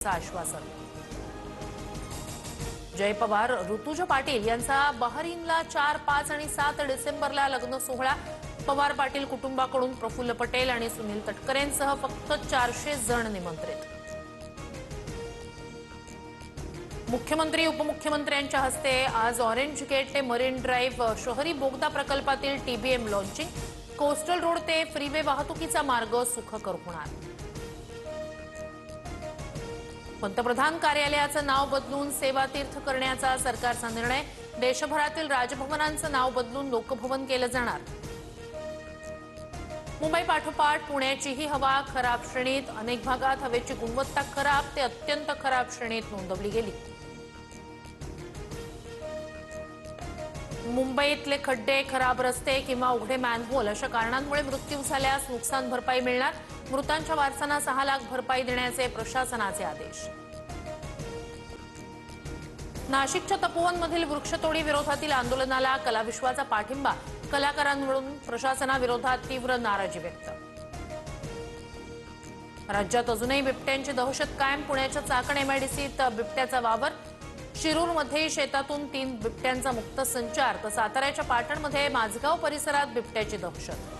आश्वासन। जय पवार, ऋतुजा पाटील यांचा बहरीनला 4, 5 आणि 7 डिसेंबरला लग्न सोहळा। पवार पाटील कुटुंबाकडून प्रफुल्ल पटेल आणि सुनील तटकरेंसह फक्त 400 जण निमंत्रित। मुख्यमंत्री उपमुख्यमंत्र्यांच्या हस्ते आज ऑरेंज गेट ते मरीन ड्राईव्ह शहरी बोगदा प्रकल्पातील टीबीएम लॉन्चिंग। कोस्टल रोड ते फ्रीवे वाहतुकीचा मार्ग सुखकर होणार। पंतप्रधान कार्यालयाचं नाव बदलून सेवातीर्थ करण्याचा सरकारचा निर्णय। देशभरातील राजभवनांचं नाव बदलून लोकभवन केलं जाणार। मुंबई पाठोपाठ पुण्याचीही हवा खराब श्रेणीत। अनेक भागात हवेची गुणवत्ता खराब ते अत्यंत खराब श्रेणीत नोंदवली गेली। मुंबईतले खड्डे, खराब रस्ते किंवा उघडे मॅनहोल अशा कारणांमुळे मृत्यू झाल्यास नुकसान भरपाई मिळणार। मृतांच्या वारसांना 6 लाख भरपाई देण्याचे प्रशासनाचे आदेश। नाशिकच्या तपोवनमधील वृक्षतोडी विरोधातील आंदोलनाला कलाविश्वाचा पाठिंबा। कलाकारांकडून प्रशासनाविरोधात तीव्र नाराजी व्यक्त। राज्यात अजूनही बिबट्यांची दहशत कायम। पुण्याच्या चाकण एमआयडीसीत बिबट्याचा वावर। शिरूरमध्ये शेतातून 3 बिबट्यांचा मुक्त संचार तर साताऱ्याच्या पाटणमध्ये माझगाव परिसरात बिबट्याची दहशत।